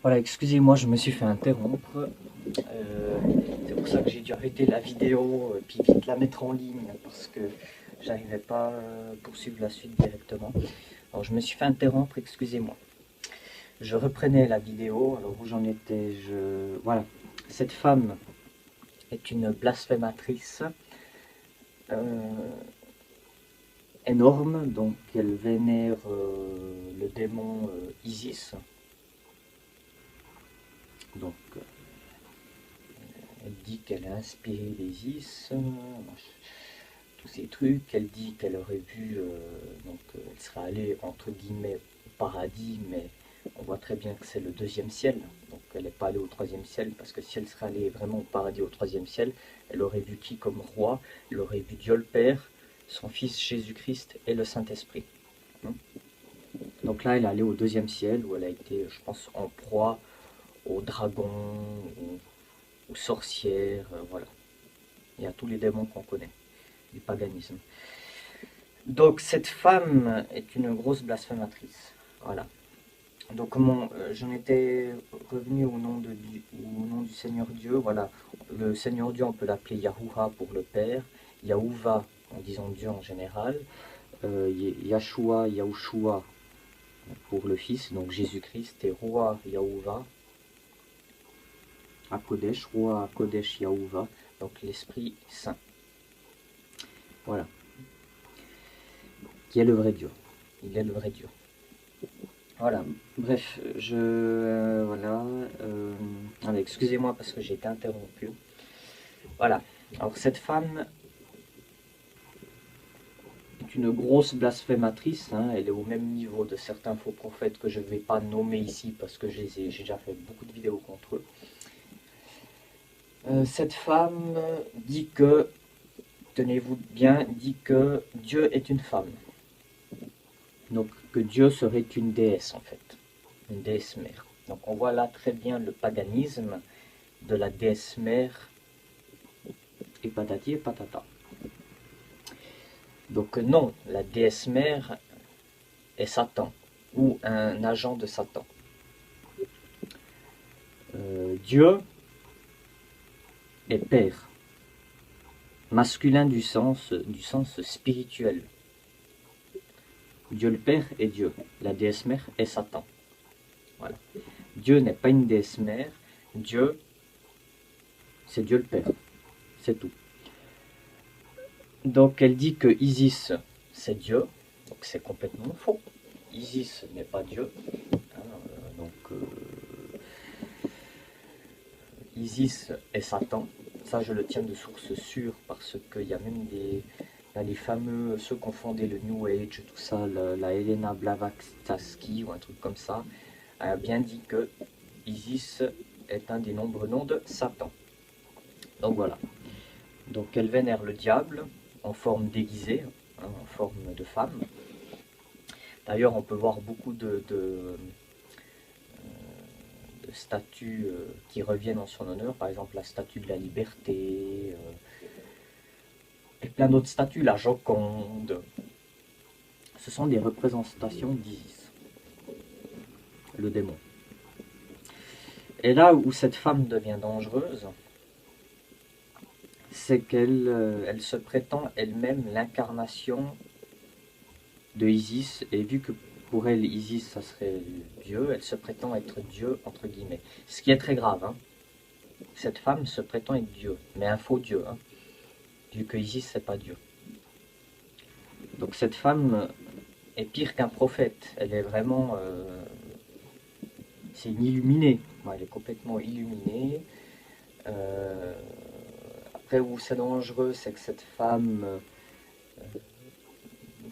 Voilà, excusez-moi, je me suis fait interrompre. C'est pour ça que j'ai dû arrêter la vidéo, puis vite la mettre en ligne, parce que j'arrivais pas à poursuivre la suite directement. Alors je me suis fait interrompre, excusez-moi. Je reprenais la vidéo, alors où j'en étais, Voilà, cette femme est une blasphématrice énorme, donc elle vénère le démon Isis. Donc elle dit qu'elle a inspiré l'Isis, tous ces trucs. Elle dit qu'elle aurait vu, elle serait allée entre guillemets au paradis, mais on voit très bien que c'est le deuxième ciel. Donc elle n'est pas allée au troisième ciel, parce que si elle serait allée vraiment au paradis, au troisième ciel, elle aurait vu qui comme roi? Elle aurait vu Dieu le Père, son Fils Jésus-Christ et le Saint-Esprit. Donc là, elle est allée au deuxième ciel, où elle a été, je pense, en proie aux dragons, aux sorcières, voilà. Il y a tous les démons qu'on connaît, du paganisme. Donc cette femme est une grosse blasphématrice. Voilà. Donc j'en étais revenu au nom du Seigneur Dieu. Voilà. Le Seigneur Dieu, on peut l'appeler Yahuwah pour le Père, Yahuwah en disant Dieu en général, Yahshua, Yahushua pour le Fils, donc Jésus-Christ, et Roi Yahuwah, Akodesh, Roi Akodesh Yahuwah, donc l'Esprit Saint. Voilà. Qui est le vrai Dieu. Il est le vrai Dieu. Voilà, bref, voilà. Allez, excusez-moi parce que j'ai été interrompu. Voilà, alors cette femme est une grosse blasphématrice, hein. Elle est au même niveau de certains faux prophètes que je ne vais pas nommer ici parce que j'ai déjà fait beaucoup de vidéos contre eux. Cette femme dit que, tenez-vous bien, dit que Dieu est une femme. Donc que Dieu serait une déesse en fait, une déesse mère. Donc on voit là très bien le paganisme de la déesse mère et patati et patata. Donc non, la déesse mère est Satan ou un agent de Satan. Dieu est père, masculin du sens spirituel. Dieu le Père est Dieu, la déesse mère est Satan. Voilà. Dieu n'est pas une déesse mère, Dieu, c'est Dieu le Père, c'est tout. Donc elle dit que Isis, c'est Dieu, donc c'est complètement faux. Isis n'est pas Dieu. Isis est Satan. Ça, je le tiens de source sûre parce qu'il y a même les fameux, ceux qui ont fondé le New Age, tout ça, la Helena Blavatsky ou un truc comme ça, a bien dit que Isis est un des nombreux noms de Satan. Donc voilà. Donc elle vénère le diable en forme déguisée, hein, en forme de femme. D'ailleurs, on peut voir beaucoup de statues qui reviennent en son honneur, par exemple la statue de la liberté, et plein d'autres statues, la Joconde. Ce sont des représentations d'Isis, le démon. Et là où cette femme devient dangereuse, c'est qu'elle se prétend elle-même l'incarnation de Isis, et vu que pour elle, Isis, ça serait Dieu, elle se prétend être Dieu, entre guillemets. Ce qui est très grave, hein. Cette femme se prétend être Dieu, mais un faux Dieu, hein, vu que Isis, c'est pas Dieu. Donc cette femme est pire qu'un prophète, elle est vraiment... c'est une illuminée, elle est complètement illuminée. Après, où c'est dangereux, c'est que cette femme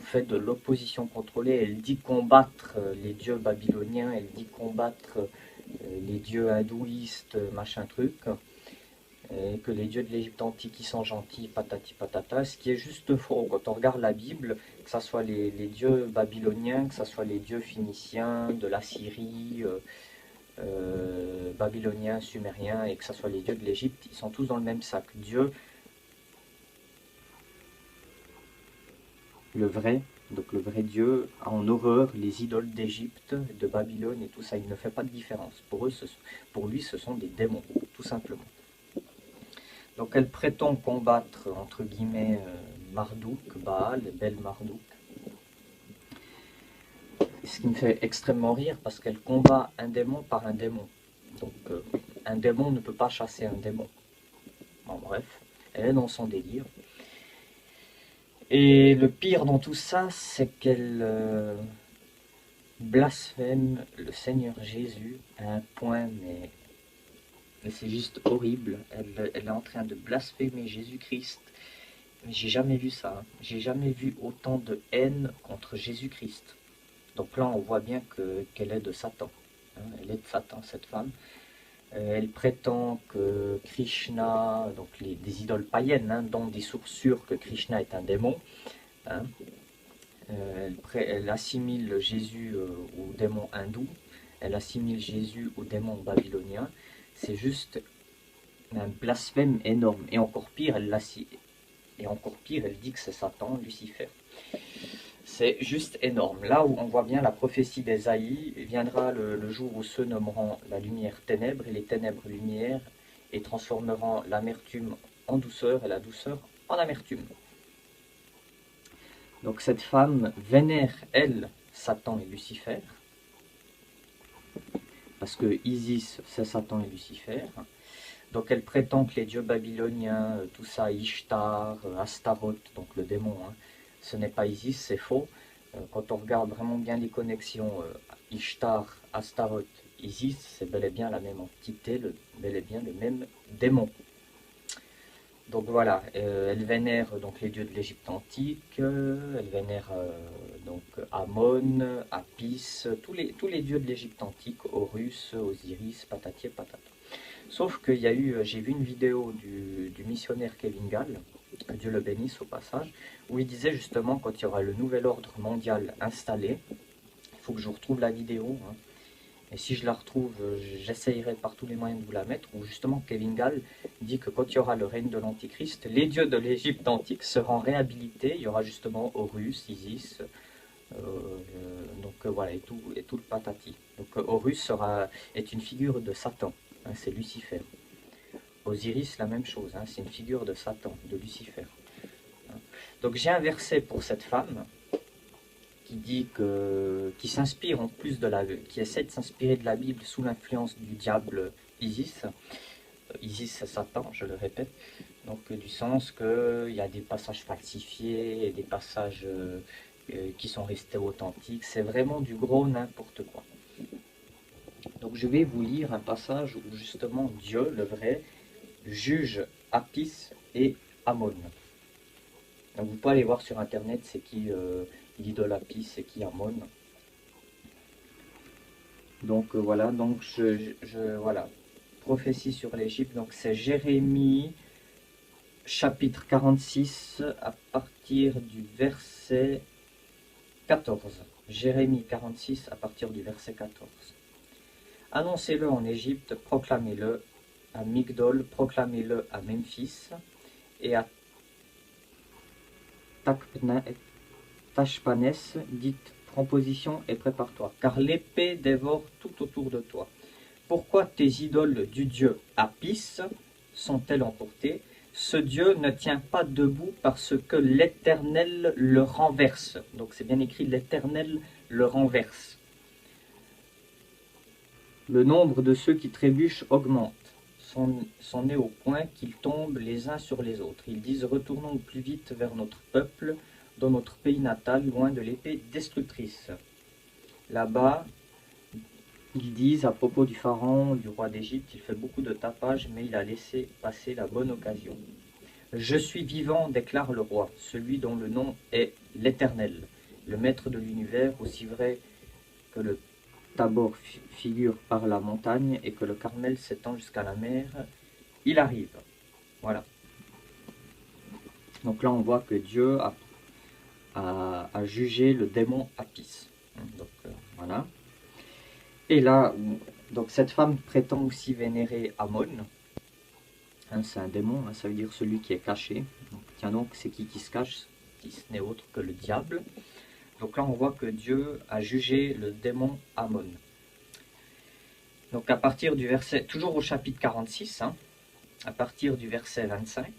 fait de l'opposition contrôlée. Elle dit combattre les dieux babyloniens, elle dit combattre les dieux hindouistes, machin truc, et que les dieux de l'Égypte antique ils sont gentils, patati patata, ce qui est juste faux. Quand on regarde la Bible, que ce soit les dieux babyloniens, que ce soit les dieux phéniciens, de la Syrie, babyloniens, sumériens, et que ce soit les dieux de l'Égypte, ils sont tous dans le même sac. Dieu, le vrai, Donc le vrai Dieu a en horreur les idoles d'Égypte, de Babylone et tout ça. Il ne fait pas de différence. Pour lui, ce sont des démons, tout simplement. Donc elle prétend combattre, entre guillemets, Marduk, Baal, Bel Marduk. Ce qui me fait extrêmement rire parce qu'elle combat un démon par un démon. Donc un démon ne peut pas chasser un démon. Bon, bref, elle est dans son délire. Et le pire dans tout ça, c'est qu'elle blasphème le Seigneur Jésus à un point, mais c'est juste horrible. Elle est en train de blasphémer Jésus-Christ. Mais j'ai jamais vu ça. Hein. J'ai jamais vu autant de haine contre Jésus-Christ. Donc là, on voit bien qu'elle est de Satan. Hein. Elle est de Satan, cette femme. Elle prétend que Krishna, donc des idoles païennes, hein, dont des sources sûres que Krishna est un démon. Hein. Elle assimile Jésus au démon hindou. Elle assimile Jésus au démon babylonien. C'est juste un blasphème énorme. Et encore pire, elle dit que c'est Satan, Lucifer. C'est juste énorme. Là où on voit bien la prophétie d'Ésaïe, viendra le jour où ceux nommeront la lumière ténèbres et les ténèbres lumière, et transformeront l'amertume en douceur et la douceur en amertume. Donc cette femme vénère, elle, Satan et Lucifer, parce que Isis, c'est Satan et Lucifer. Donc elle prétend que les dieux babyloniens, tout ça, Ishtar, Astaroth, donc le démon, hein, ce n'est pas Isis, c'est faux. Quand on regarde vraiment bien les connexions, Ishtar, Astaroth, Isis, c'est bel et bien la même entité, bel et bien le même démon. Donc voilà, elle vénère donc les dieux de l'Égypte antique, elle vénère donc Amon, Apis, tous les dieux de l'Égypte antique, Horus, Osiris, patati et patata. Sauf qu'il y a eu, j'ai vu une vidéo du missionnaire Kevin Gall, que Dieu le bénisse au passage, où il disait justement quand il y aura le nouvel ordre mondial installé, il faut que je retrouve la vidéo, hein, et si je la retrouve, j'essayerai par tous les moyens de vous la mettre, où justement Kevin Gall dit que quand il y aura le règne de l'Antichrist, les dieux de l'Égypte antique seront réhabilités, il y aura justement Horus, Isis, voilà, et tout le patati. Donc Horus est une figure de Satan, hein, c'est Lucifer. Osiris, la même chose, hein, c'est une figure de Satan, de Lucifer. Donc j'ai un verset pour cette femme qui dit qui s'inspire en plus qui essaie de s'inspirer de la Bible sous l'influence du diable Isis. Isis c'est Satan, je le répète. Donc du sens qu'il y a des passages falsifiés et des passages qui sont restés authentiques. C'est vraiment du gros n'importe quoi. Donc je vais vous lire un passage où justement Dieu, le vrai, juge Apis et Ammon. Donc vous pouvez aller voir sur internet c'est qui l'idole Apis, c'est qui Ammon. Donc voilà, donc voilà, prophétie sur l'Égypte, donc c'est Jérémie chapitre 46 à partir du verset 14. Jérémie 46 à partir du verset 14. Annoncez-le en Égypte, proclamez-le à Migdol, proclamez-le à Memphis et à Tachpanès, dites prends position et prépare-toi, car l'épée dévore tout autour de toi. Pourquoi tes idoles du dieu Apis sont-elles emportées? Ce dieu ne tient pas debout parce que l'Éternel le renverse. Donc c'est bien écrit, l'Éternel le renverse. Le nombre de ceux qui trébuchent augmente. C'en est au point qu'ils tombent les uns sur les autres. Ils disent, retournons au plus vite vers notre peuple, dans notre pays natal, loin de l'épée destructrice. Là-bas, ils disent à propos du pharaon, du roi d'Égypte, il fait beaucoup de tapage, mais il a laissé passer la bonne occasion. Je suis vivant, déclare le roi, celui dont le nom est l'Éternel, le maître de l'univers, aussi vrai que le Tabor figure par la montagne et que le Carmel s'étend jusqu'à la mer, il arrive. Voilà. Donc là, on voit que Dieu a jugé le démon Apis. Donc voilà. Et là, donc cette femme prétend aussi vénérer Ammon. Hein, c'est un démon, hein, ça veut dire celui qui est caché. Donc, tiens donc, c'est qui se cache, si ce n'est autre que le diable. Donc là, on voit que Dieu a jugé le démon Ammon. Donc à partir du verset, toujours au chapitre 46, à partir du verset 25,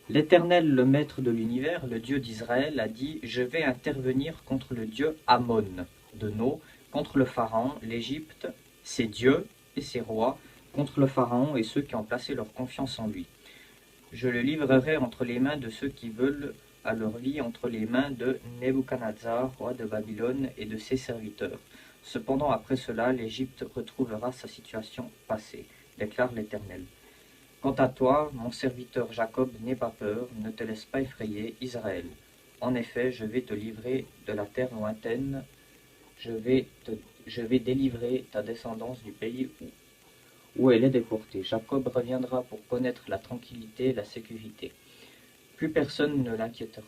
l'Éternel, le maître de l'univers, le Dieu d'Israël, a dit « Je vais intervenir contre le Dieu Ammon de No, contre le Pharaon, l'Égypte, ses dieux et ses rois, contre le Pharaon et ceux qui ont placé leur confiance en lui. Je le livrerai entre les mains de ceux qui veulent à leur vie, entre les mains de Nebuchadnezzar, roi de Babylone, et de ses serviteurs. Cependant, après cela, l'Égypte retrouvera sa situation passée, déclare l'Éternel. Quant à toi, mon serviteur Jacob, n'aie pas peur, ne te laisse pas effrayer, Israël. En effet, je vais te livrer de la terre lointaine, je vais délivrer ta descendance du pays où elle est déportée. Jacob reviendra pour connaître la tranquillité et la sécurité. Plus personne ne l'inquiétera.